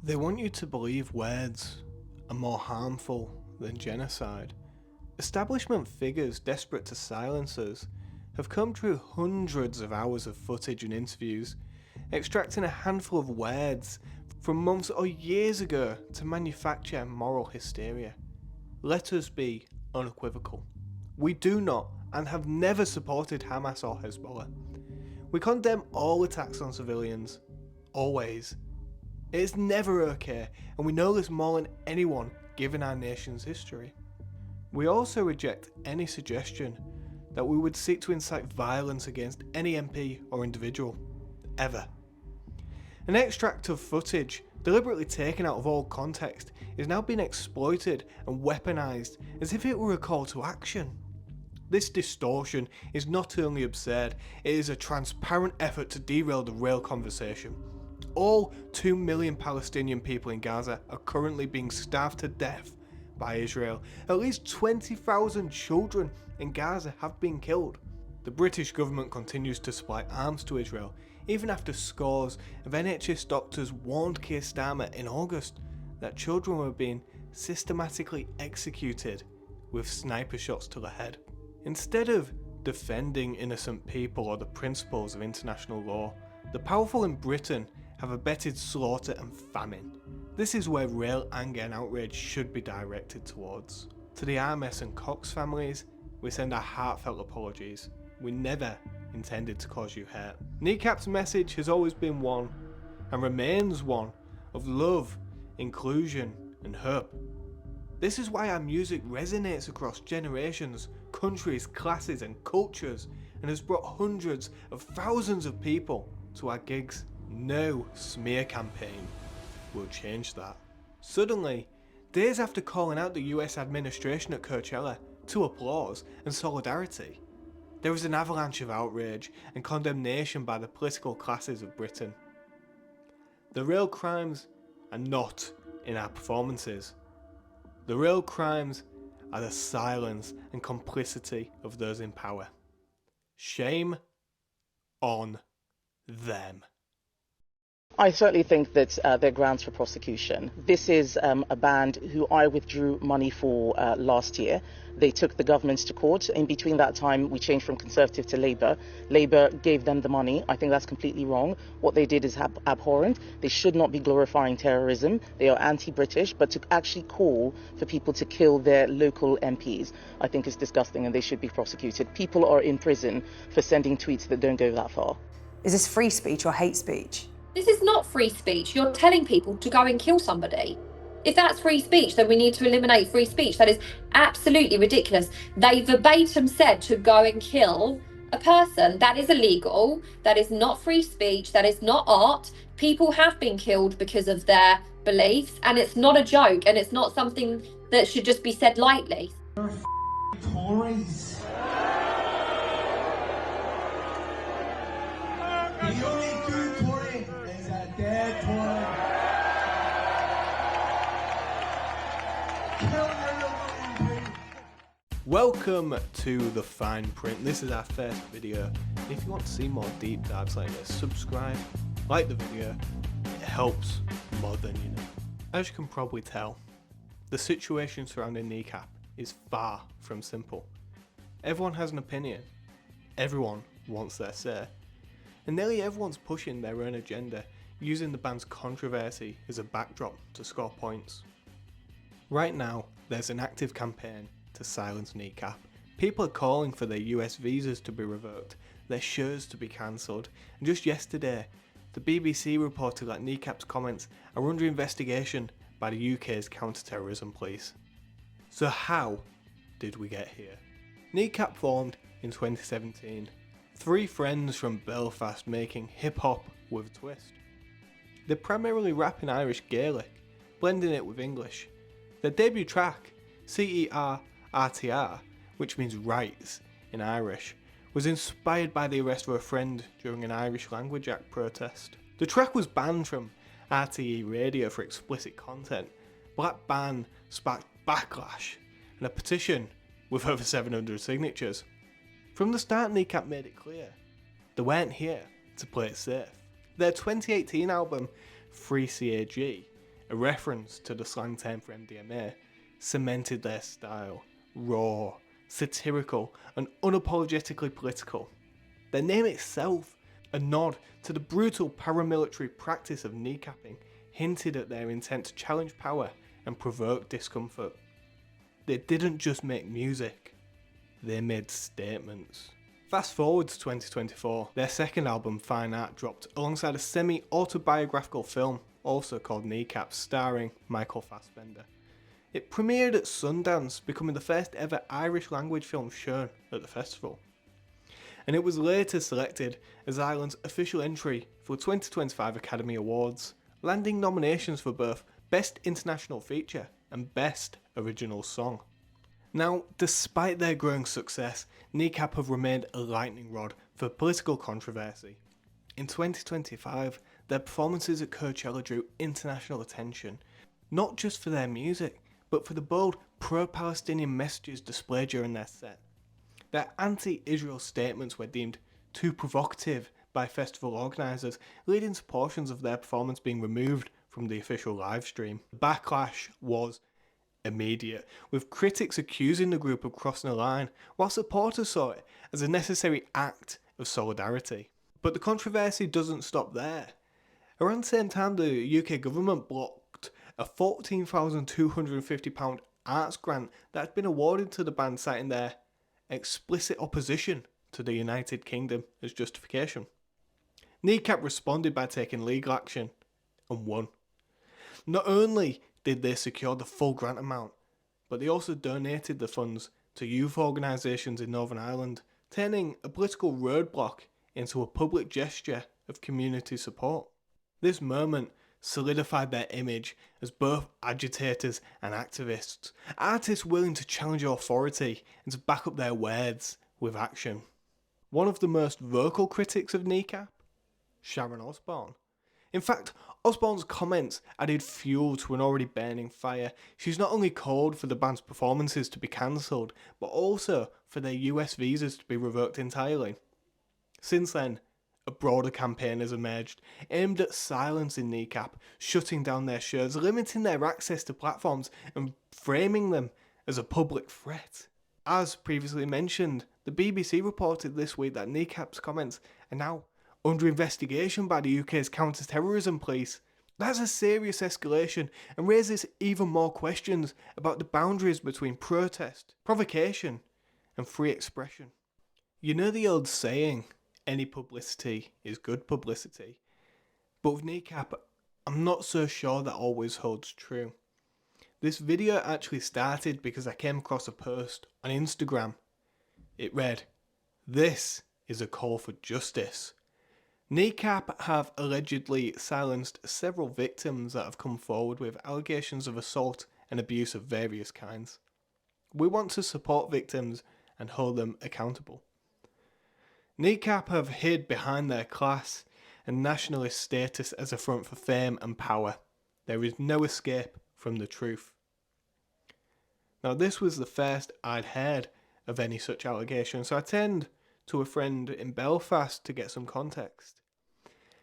They want you to believe words are more harmful than genocide. Establishment figures desperate to silence us have combed through hundreds of hours of footage and interviews, extracting a handful of words from months or years ago to manufacture moral hysteria. Let us be unequivocal. We do not and have never supported Hamas or Hezbollah. We condemn all attacks on civilians, always. It is never okay, and we know this more than anyone given our nation's history. We also reject any suggestion that we would seek to incite violence against any MP or individual, ever. An extract of footage, deliberately taken out of all context, is now being exploited and weaponised as if it were a call to action. This distortion is not only absurd, it is a transparent effort to derail the real conversation. All 2 million Palestinian people in Gaza are currently being starved to death by Israel. At least 20,000 children in Gaza have been killed. The British government continues to supply arms to Israel, even after scores of NHS doctors warned Keir Starmer in August that children were being systematically executed with sniper shots to the head. Instead of defending innocent people or the principles of international law, the powerful in Britain have abetted slaughter and famine. This is where real anger and outrage should be directed towards. To the Armes and Cox families, we send our heartfelt apologies. We never intended to cause you hurt. Kneecap's message has always been one, and remains one, of love, inclusion, and hope. This is why our music resonates across generations, countries, classes, and cultures, and has brought hundreds of thousands of people to our gigs. No smear campaign will change that. Suddenly, days after calling out the US administration at Coachella to applause and solidarity, there was an avalanche of outrage and condemnation by the political classes of Britain. The real crimes are not in our performances. The real crimes are the silence and complicity of those in power. Shame on them. I certainly think that there are grounds for prosecution. This is a band who I withdrew money for last year. They took the governments to court. In between that time, we changed from Conservative to Labour. Labour gave them the money. I think that's completely wrong. What they did is abhorrent. They should not be glorifying terrorism. They are anti-British, but to actually call for people to kill their local MPs, I think is disgusting, and they should be prosecuted. People are in prison for sending tweets that don't go that far. Is this free speech or hate speech? This is not free speech. You're telling people to go and kill somebody. If that's free speech, then we need to eliminate free speech. That is absolutely ridiculous. They verbatim said to go and kill a person. That is illegal. That is not free speech. That is not art. People have been killed because of their beliefs, and it's not a joke, and it's not something that should just be said lightly. You're Tories. The only good Tory is a dead Tory. Kill your local MP. Welcome to The Fine Print. This is our first video. If you want to see more deep dives like this, subscribe, like the video. It helps more than you know. As you can probably tell, the situation surrounding Kneecap is far from simple. Everyone has an opinion. Everyone wants their say. And nearly everyone's pushing their own agenda, using the band's controversy as a backdrop to score points. Right now, there's an active campaign to silence Kneecap. People are calling for their US visas to be revoked, their shows to be cancelled, and just yesterday, the BBC reported that Kneecap's comments are under investigation by the UK's counter-terrorism police. So how did we get here? Kneecap formed in 2017. 3 friends from Belfast making hip-hop with a twist. They primarily rap in Irish Gaelic, blending it with English. Their debut track, CERRTR, which means rights in Irish, was inspired by the arrest of a friend during an Irish Language Act protest. The track was banned from RTE radio for explicit content, but that ban sparked backlash and a petition with over 700 signatures. From the start, Kneecap made it clear they weren't here to play it safe. Their 2018 album, Free CAG, a reference to the slang term for MDMA, cemented their style. Raw, satirical, and unapologetically political. Their name itself, a nod to the brutal paramilitary practice of kneecapping, hinted at their intent to challenge power and provoke discomfort. They didn't just make music, they made statements. Fast forward to 2024, their second album, Fine Art, dropped alongside a semi-autobiographical film, also called Kneecap, starring Michael Fassbender. It premiered at Sundance, becoming the first ever Irish language film shown at the festival. And it was later selected as Ireland's official entry for 2025 Academy Awards, landing nominations for both Best International Feature and Best Original Song. Now, despite their growing success, Kneecap have remained a lightning rod for political controversy. In 2025, their performances at Coachella drew international attention, not just for their music, but for the bold pro-Palestinian messages displayed during their set. Their anti-Israel statements were deemed too provocative by festival organisers, leading to portions of their performance being removed from the official livestream. The backlash was immediate, with critics accusing the group of crossing the line, while supporters saw it as a necessary act of solidarity. But the controversy doesn't stop there. Around the same time, the UK government blocked a £14,250 arts grant that had been awarded to the band, citing their explicit opposition to the United Kingdom as justification. Kneecap responded by taking legal action and won. Not only did they secure the full grant amount, but they also donated the funds to youth organisations in Northern Ireland, turning a political roadblock into a public gesture of community support. This moment solidified their image as both agitators and activists, artists willing to challenge authority and to back up their words with action. One of the most vocal critics of Kneecap, Sharon Osbourne. In fact, Osbourne's comments added fuel to an already burning fire. She's not only called for the band's performances to be cancelled, but also for their US visas to be revoked entirely. Since then, a broader campaign has emerged, aimed at silencing Kneecap, shutting down their shows, limiting their access to platforms, and framing them as a public threat. As previously mentioned, the BBC reported this week that Kneecap's comments are now under investigation by the UK's counter-terrorism police. That's a serious escalation and raises even more questions about the boundaries between protest, provocation, and free expression. You know the old saying, any publicity is good publicity. But with Kneecap, I'm not so sure that always holds true. This video actually started because I came across a post on Instagram. It read, "This is a call for justice." Kneecap have allegedly silenced several victims that have come forward with allegations of assault and abuse of various kinds. We want to support victims and hold them accountable. Kneecap have hid behind their class and nationalist status as a front for fame and power. There is no escape from the truth. Now, this was the first I'd heard of any such allegation, so I turned to a friend in Belfast to get some context.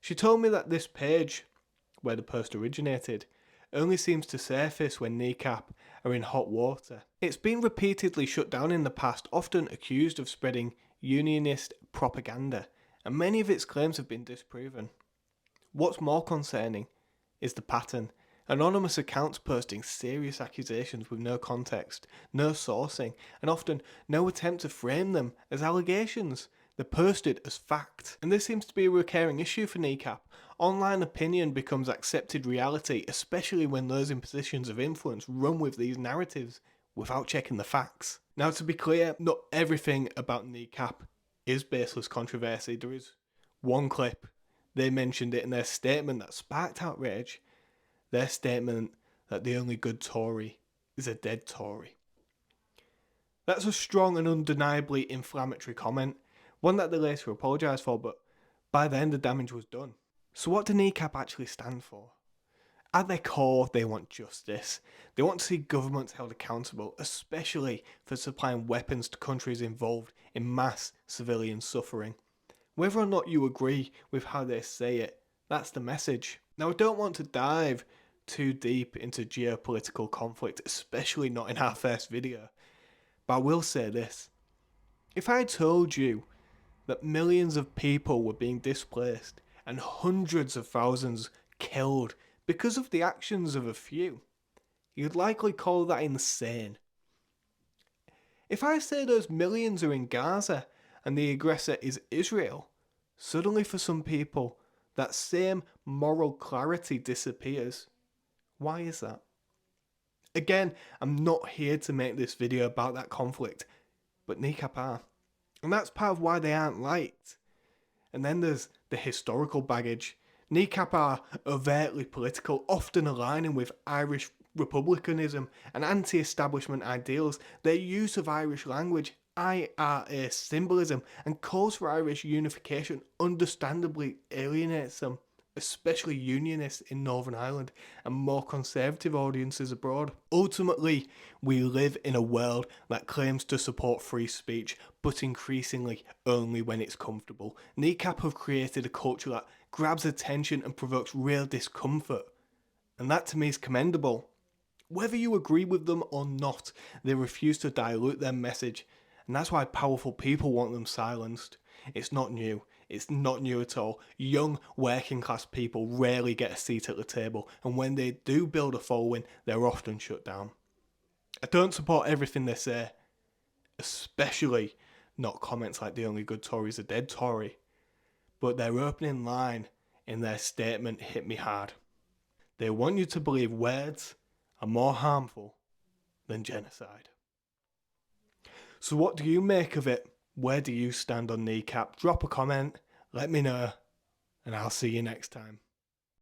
She told me that this page, where the post originated, only seems to surface when Kneecap are in hot water. It's been repeatedly shut down in the past, often accused of spreading unionist propaganda, and many of its claims have been disproven. What's more concerning is the pattern. Anonymous accounts posting serious accusations with no context, no sourcing, and often no attempt to frame them as allegations. They're posted as fact. And this seems to be a recurring issue for Kneecap. Online opinion becomes accepted reality, especially when those in positions of influence run with these narratives without checking the facts. Now, to be clear, not everything about Kneecap is baseless controversy. There is one clip. They mentioned it in their statement that sparked outrage. Their statement that the only good Tory is a dead Tory. That's a strong and undeniably inflammatory comment, one that they later apologised for, but by then the damage was done. So what do Kneecap actually stand for? At their core, they want justice. They want to see governments held accountable, especially for supplying weapons to countries involved in mass civilian suffering. Whether or not you agree with how they say it, that's the message. Now, I don't want to dive too deep into geopolitical conflict, especially not in our first video. But I will say this. If I told you that millions of people were being displaced and hundreds of thousands killed because of the actions of a few, you'd likely call that insane. If I say those millions are in Gaza and the aggressor is Israel, suddenly for some people, that same moral clarity disappears. Why is that? Again, I'm not here to make this video about that conflict, but Kneecap are. And that's part of why they aren't liked. And then there's the historical baggage. Kneecap are overtly political, often aligning with Irish republicanism and anti-establishment ideals. Their use of Irish language, IRA symbolism, and calls for Irish unification understandably alienates them, especially unionists in Northern Ireland and more conservative audiences abroad. Ultimately, we live in a world that claims to support free speech, but increasingly only when it's comfortable. Kneecap have created a culture that grabs attention and provokes real discomfort, and that to me is commendable. Whether you agree with them or not, they refuse to dilute their message, and that's why powerful people want them silenced. It's not new. It's not new at all. Young, working class people rarely get a seat at the table, and when they do build a following, they're often shut down. I don't support everything they say, especially not comments like the only good Tory's a dead Tory, but their opening line in their statement hit me hard. They want you to believe words are more harmful than genocide. So what do you make of it? Where do you stand on Kneecap? Drop a comment, let me know, and I'll see you next time.